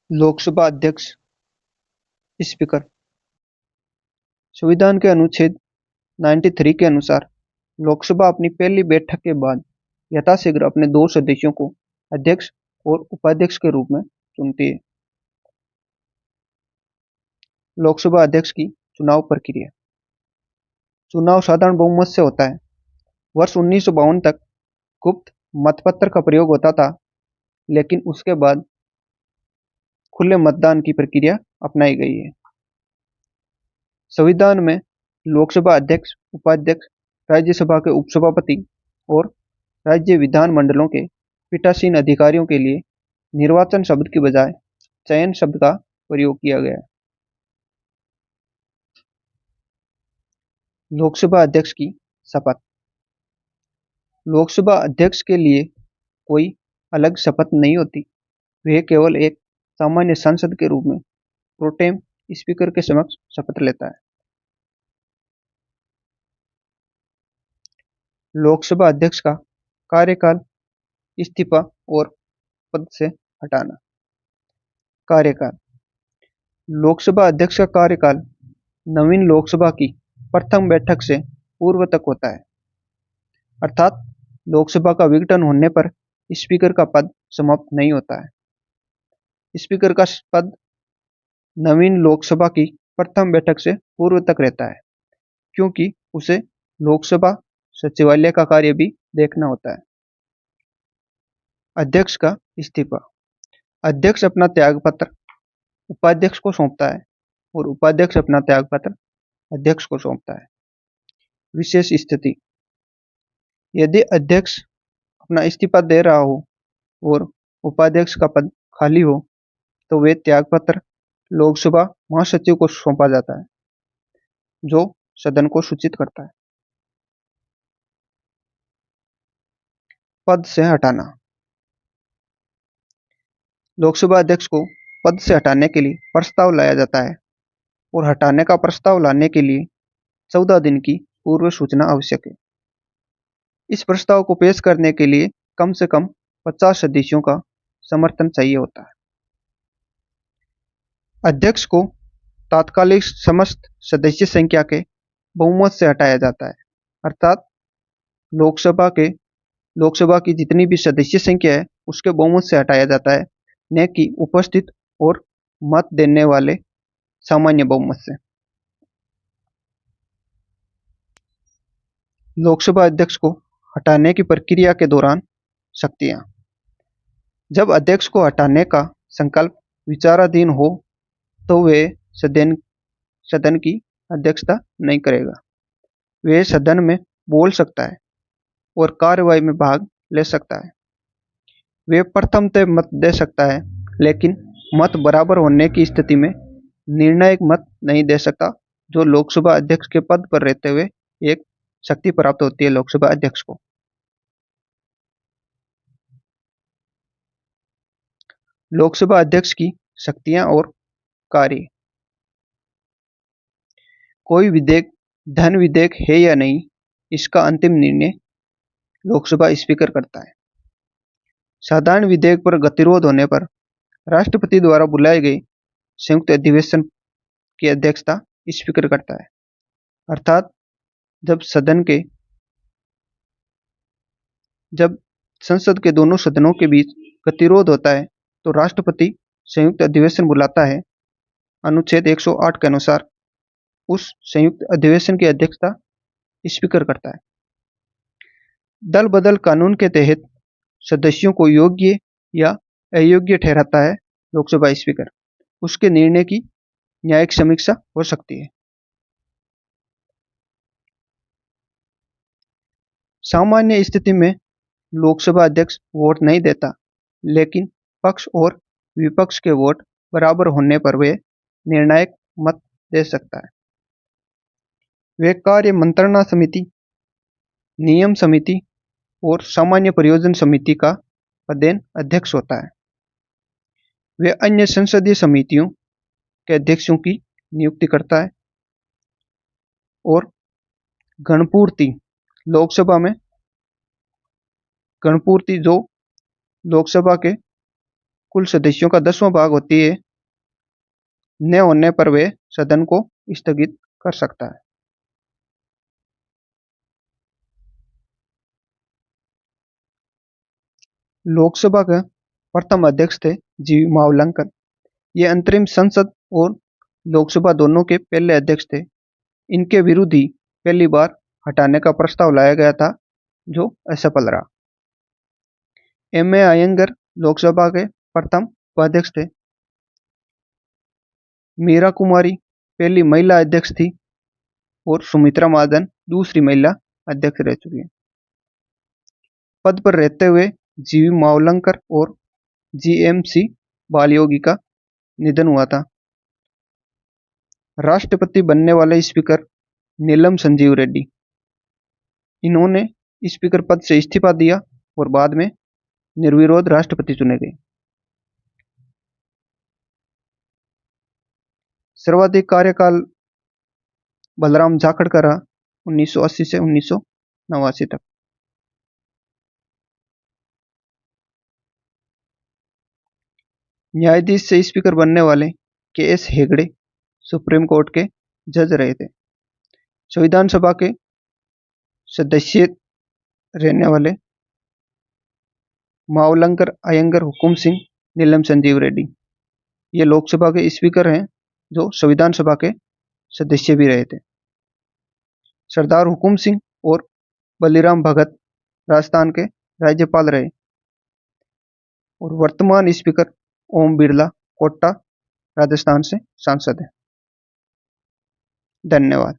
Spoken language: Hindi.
लोकसभा अध्यक्ष स्पीकर। संविधान के अनुच्छेद 93 के अनुसार लोकसभा अपनी पहली बैठक के बाद यथाशीघ्र अपने दो सदस्यों को अध्यक्ष और उपाध्यक्ष के रूप में चुनती है। लोकसभा अध्यक्ष की चुनाव प्रक्रिया। चुनाव साधारण बहुमत से होता है। वर्ष 1952 तक गुप्त मतपत्र का प्रयोग होता था, लेकिन उसके बाद खुले मतदान की प्रक्रिया अपनाई गई है। संविधान में लोकसभा अध्यक्ष, उपाध्यक्ष, राज्यसभा के उपसभापति और राज्य विधानमंडलों के पीठासीन अधिकारियों के लिए निर्वाचन शब्द की बजाय चयन शब्द का प्रयोग किया गया है। लोकसभा अध्यक्ष की शपथ। लोकसभा अध्यक्ष के लिए कोई अलग शपथ नहीं होती। वह केवल एक सामान्य सांसद के रूप में प्रोटेम स्पीकर के समक्ष शपथ लेता है। लोकसभा अध्यक्ष का कार्यकाल, इस्तीफा और पद से हटाना। कार्यकाल। लोकसभा अध्यक्ष का कार्यकाल नवीन लोकसभा की प्रथम बैठक से पूर्व तक होता है, अर्थात लोकसभा का विघटन होने पर स्पीकर का पद समाप्त नहीं होता है। स्पीकर का पद नवीन लोकसभा की प्रथम बैठक से पूर्व तक रहता है, क्योंकि उसे लोकसभा सचिवालय का कार्य भी देखना होता है। अध्यक्ष का इस्तीफा। अध्यक्ष अपना त्यागपत्र उपाध्यक्ष को सौंपता है और उपाध्यक्ष अपना त्यागपत्र अध्यक्ष को सौंपता है। विशेष स्थिति। यदि अध्यक्ष अपना इस्तीफा दे रहा हो और उपाध्यक्ष का पद खाली हो, तो वे त्यागपत्र लोकसभा महासचिव को सौंपा जाता है, जो सदन को सूचित करता है। पद से हटाना। लोकसभा अध्यक्ष को पद से हटाने के लिए प्रस्ताव लाया जाता है और हटाने का प्रस्ताव लाने के लिए 14 दिन की पूर्व सूचना आवश्यक है। इस प्रस्ताव को पेश करने के लिए कम से कम 50 सदस्यों का समर्थन चाहिए होता है। अध्यक्ष को तात्कालिक समस्त सदस्य संख्या के बहुमत से हटाया जाता है, अर्थात लोकसभा की जितनी भी सदस्य संख्या है उसके बहुमत से हटाया जाता है, न कि उपस्थित और मत देने वाले सामान्य बहुमत से। लोकसभा अध्यक्ष को हटाने की प्रक्रिया के दौरान शक्तियां। जब अध्यक्ष को हटाने का संकल्प विचाराधीन हो, तो वे सदन की अध्यक्षता नहीं करेगा। वे सदन में बोल सकता है और कार्यवाही में भाग ले सकता है। वे प्रथमतः मत दे सकता है, लेकिन मत बराबर होने की स्थिति में निर्णायक मत नहीं दे सकता, जो लोकसभा अध्यक्ष के पद पर रहते हुए एक शक्ति प्राप्त होती है लोकसभा अध्यक्ष को। लोकसभा अध्यक्ष की शक्तियां और कार्य। कोई विधेयक धन विधेयक है या नहीं, इसका अंतिम निर्णय लोकसभा स्पीकर करता है। साधारण विधेयक पर गतिरोध होने पर राष्ट्रपति द्वारा बुलाए गए संयुक्त अधिवेशन की अध्यक्षता स्पीकर करता है, अर्थात जब संसद के दोनों सदनों के बीच गतिरोध होता है, तो राष्ट्रपति संयुक्त अधिवेशन बुलाता है। अनुच्छेद 108 के अनुसार उस संयुक्त अधिवेशन की अध्यक्षता स्पीकर करता है। दल बदल कानून के तहत सदस्यों को योग्य या अयोग्य ठहराता है लोकसभा स्पीकर। उसके निर्णय की न्यायिक समीक्षा हो सकती है। सामान्य स्थिति में लोकसभा अध्यक्ष वोट नहीं देता, लेकिन पक्ष और विपक्ष के वोट बराबर होने पर वे निर्णायक मत दे सकता है। वे कार्य मंत्रणा समिति, नियम समिति और सामान्य प्रयोजन समिति का पदेन अध्यक्ष होता है। वे अन्य संसदीय समितियों के अध्यक्षों की नियुक्ति करता है और गणपूर्ति लोकसभा में गणपूर्ति जो लोकसभा के कुल सदस्यों का 10वां भाग होती है, न होने पर वे सदन को स्थगित कर सकता है। लोकसभा के प्रथम अध्यक्ष थे जीवी मावलंकर। ये अंतरिम संसद और लोकसभा दोनों के पहले अध्यक्ष थे। इनके विरुद्ध ही पहली बार हटाने का प्रस्ताव लाया गया था, जो असफल रहा। एम ए अयंगर लोकसभा के प्रथम उपाध्यक्ष थे। मीरा कुमारी पहली महिला अध्यक्ष थी और सुमित्रा महाजन दूसरी महिला अध्यक्ष रह चुकी हैं। पद पर रहते हुए जीवी मावलंकर और जीएमसी बालयोगी का निधन हुआ था। राष्ट्रपति बनने वाले स्पीकर नीलम संजीव रेड्डी, इन्होंने स्पीकर पद से इस्तीफा दिया और बाद में निर्विरोध राष्ट्रपति चुने गए। सर्वाधिक कार्यकाल बलराम जाखड़ का रहा, 1980 से 1989 तक। न्यायाधीश से स्पीकर बनने वाले के एस हेगड़े सुप्रीम कोर्ट के जज रहे थे। संविधान सभा के सदस्य रहने वाले मावलंकर, अयंगर, हुकुम सिंह, नीलम संजीव रेड्डी, ये लोकसभा के स्पीकर हैं जो संविधान सभा के सदस्य भी रहे थे। सरदार हुकुम सिंह और बलीराम भगत राजस्थान के राज्यपाल रहे और वर्तमान स्पीकर ओम बिरला कोटा राजस्थान से सांसद हैं। धन्यवाद।